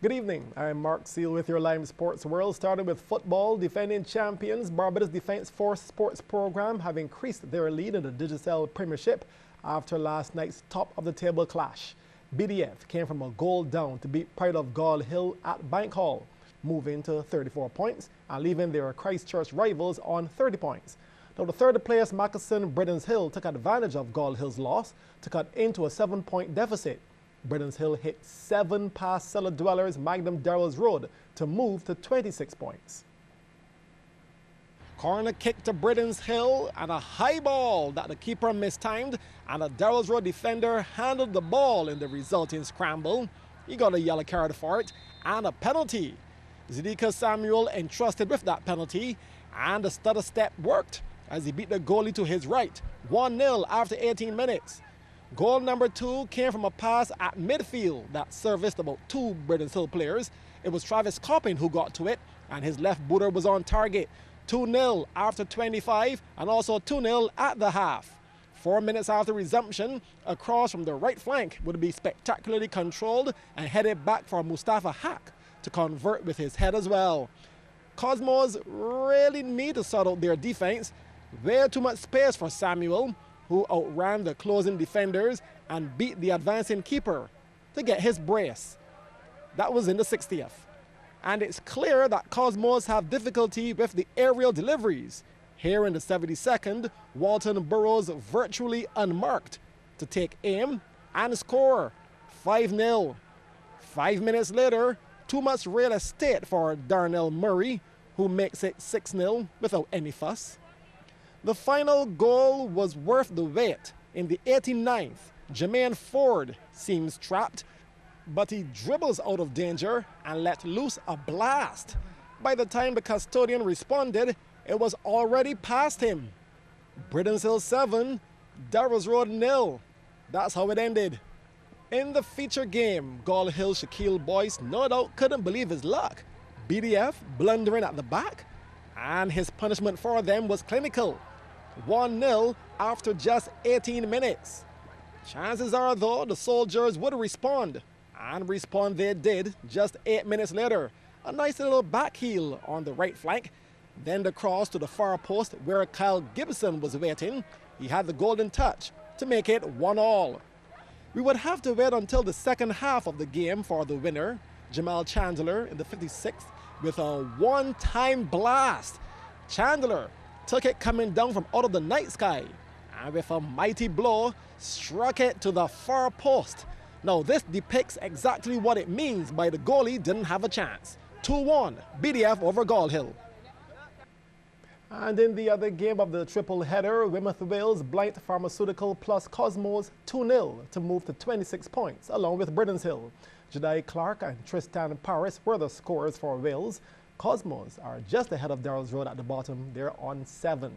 Good evening. I'm Mark Seal with your live sports world. Starting with football, defending champions Barbados Defence Force sports program have increased their lead in the Digicel Premiership after last night's top-of-the-table clash. BDF came from a goal down to beat Pride of Gall Hill at Bank Hall, moving to 34 points and leaving their Christchurch rivals on 30 points. Now, the third-place Mackerson Bredens Hill took advantage of Gall Hill's loss to cut into a 7-point deficit. Bredens Hill hit 7 past cellar dwellers Magnum Darrells Road to move to 26 points. Corner kick to Bredens Hill and a high ball that the keeper mistimed, and a Darrells Road defender handled the ball in the resulting scramble. He got a yellow card for it and a penalty. Zidika Samuel entrusted with that penalty, and the stutter step worked as he beat the goalie to his right, 1-0 after 18 minutes. Goal number 2 came from a pass at midfield that serviced about 2 Bredens Hill players. It was Travis Coppin who got to it, and his left booter was on target. 2-0 after 25, and also 2-0 at the half. 4 minutes after resumption, a cross from the right flank would be spectacularly controlled and headed back for Mustafa Hack to convert with his head as well. Cosmos really need to sort out their defense. Way too much space for Samuel, who outran the closing defenders and beat the advancing keeper to get his brace. That was in the 60th. And it's clear that Cosmos have difficulty with the aerial deliveries. Here in the 72nd, Walton Burrows virtually unmarked to take aim and score 5-0. 5 minutes later, too much real estate for Darnell Murray, who makes it 6-0 without any fuss. The final goal was worth the wait. In the 89th, Jermaine Ford seems trapped, but he dribbles out of danger and let loose a blast. By the time the custodian responded, it was already past him. Bredens Hill 7, Darrells Road 0. That's how it ended. In the feature game, Gall Hill Shaquille Boyce no doubt couldn't believe his luck. BDF blundering at the back, and his punishment for them was clinical. 1-0 after just 18 minutes. Chances are, though, the soldiers would respond, and respond they did just 8 minutes later. A nice little back heel on the right flank, then the cross to the far post where Kyle Gibson was waiting. He had the golden touch to make it 1-1. We would have to wait until the second half of the game for the winner, Jamal Chandler, in the 56th, with a one-time blast. Chandler took it coming down from out of the night sky, and with a mighty blow, struck it to the far post. Now this depicts exactly what it means by the goalie didn't have a chance. 2-1, BDF over Gall Hill. And in the other game of the triple header, Weymouth Wales blanked Pharmaceutical plus Cosmos 2-0 to move to 26 points, along with Bredens Hill. Jedi Clark and Tristan Paris were the scorers for Wales. Cosmos are just ahead of Darrells Road at the bottom. They're on 7.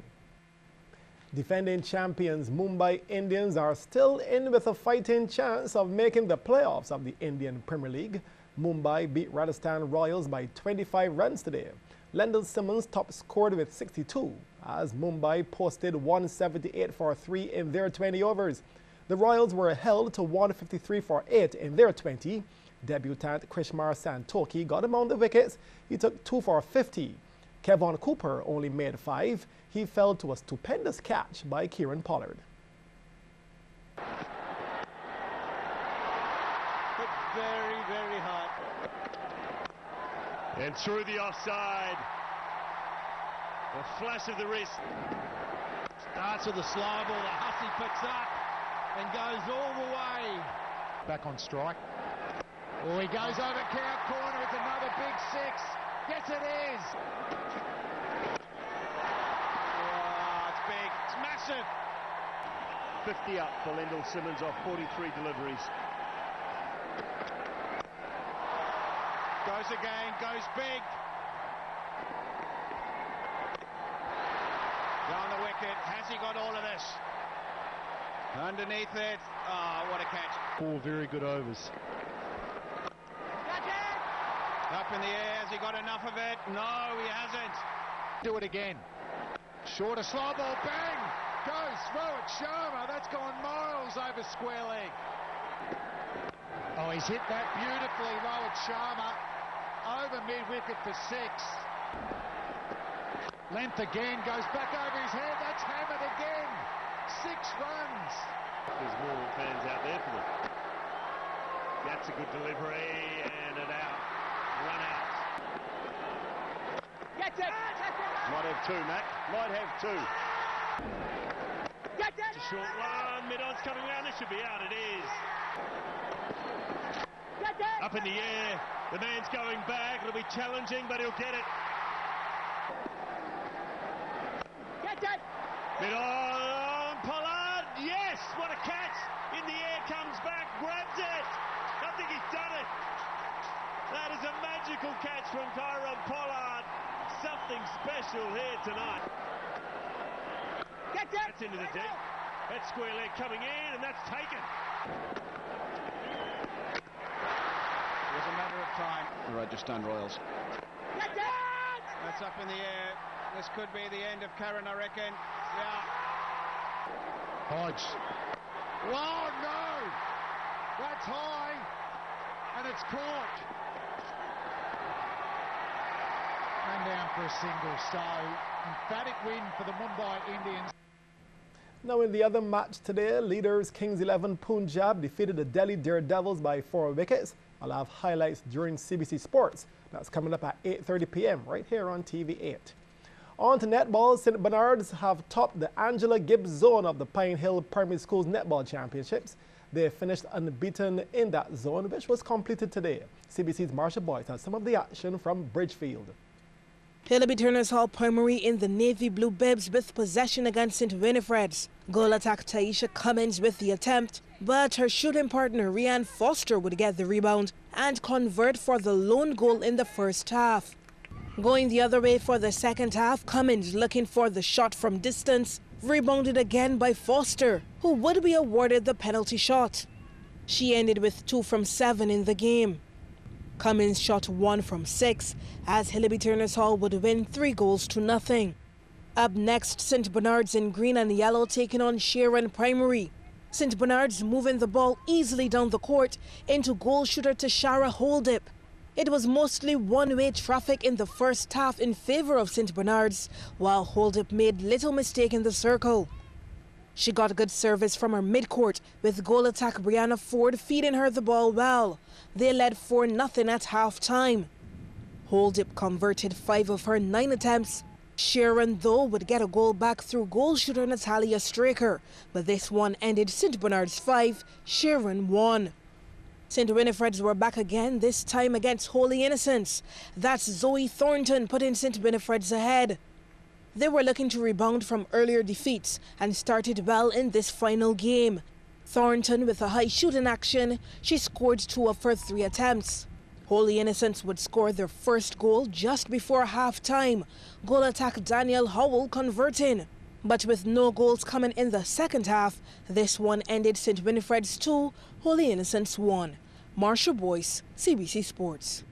Defending champions Mumbai Indians are still in with a fighting chance of making the playoffs of the Indian Premier League. Mumbai beat Rajasthan Royals by 25 runs today. Lendl Simmons top scored with 62 as Mumbai posted 178 for 3 in their 20 overs. The Royals were held to 153 for 8 in their 20. Debutant Krishmar Santoki got him on the wickets. He took 2 for 50. Kevon Cooper only made 5. He fell to a stupendous catch by Kieran Pollard. Very, very hard. And through the offside. A flash of the wrist. Starts with a slow ball. The Hussey picks up and goes all the way. Back on strike. Oh, he goes over Cow corner. It's another big 6. Yes, it is. Oh, it's big. It's massive. 50 up for Lendl Simmons off 43 deliveries. Goes again. Goes big. Down the wicket. Has he got all of this? Underneath it. Oh, what a catch. 4 very good overs. Up in the air, has he got enough of it? No, he hasn't. Do it again. Short, a slow ball, bang! Goes Rohit Sharma, that's gone miles over square leg. Oh, he's hit that beautifully, Rohit Sharma. Over mid-wicket for 6. Length again, goes back over his head. That's hammered again. 6 runs. There's more fans out there for them. That's a good delivery and it out. Run out. Get it! Might have 2, Mac. Might have 2. Get it! It's a short one. Mid-on's coming round. This should be out. It is. Get it! Up in the air. The man's going back. It'll be challenging, but he'll get it. Get it! Mid-on. Pollard. Yes! What a catch. In the air. Comes back. Grabs it. I think he's done it. That is a magical catch from Tyrone Pollard. Something special here tonight. Get it! That's into the deep. That square leg coming in, and that's taken. It was a matter of time. The Rajasthan Royals. Get it! That's up in the air. This could be the end of Karen, I reckon. Yeah. Hodge. Oh, no! That's high, and it's caught. And down for a single, so emphatic win for the Mumbai Indians. Now in the other match today, leaders Kings 11 Punjab defeated the Delhi Daredevils by 4 wickets. I'll have highlights during CBC Sports. That's coming up at 8:30 p.m. right here on TV8. On to netball, St. Bernard's have topped the Angela Gibbs zone of the Pine Hill Primary Schools Netball Championships. They finished unbeaten in that zone, which was completed today. CBC's Marsha Boyce has some of the action from Bridgefield. Hillaby Turners Hall Primary in the navy blue bibs with possession against St. Winifred's. Goal attack Taisha Cummins with the attempt, but her shooting partner Rianne Foster would get the rebound and convert for the lone goal in the first half. Going the other way for the second half, Cummins looking for the shot from distance, rebounded again by Foster, who would be awarded the penalty shot. She ended with 2 from 7 in the game. Cummins shot 1 from 6 as Hillaby Turners Hall would win 3-0. Up next, St. Bernard's in green and yellow taking on Sharon Primary. St. Bernard's moving the ball easily down the court into goal shooter Tashara Holdip. It was mostly one-way traffic in the first half in favor of St. Bernard's, while Holdip made little mistake in the circle. She got a good service from her midcourt, with goal attack Brianna Ford feeding her the ball well. They led 4-0 at half-time. Holdip converted 5 of her 9 attempts. Sharon, though, would get a goal back through goal shooter Natalia Straker, but this one ended St. Bernard's 5, Sharon 1. St. Winifred's were back again, this time against Holy Innocents. That's Zoe Thornton putting St. Winifred's ahead. They were looking to rebound from earlier defeats and started well in this final game. Thornton with a high shooting action, she scored 2 of her 3 attempts. Holy Innocents would score their first goal just before half-time. Goal attack Daniel Howell converting. But with no goals coming in the second half, this one ended St. Winifred's 2, Holy Innocents 1. Marsha Boyce, CBC Sports.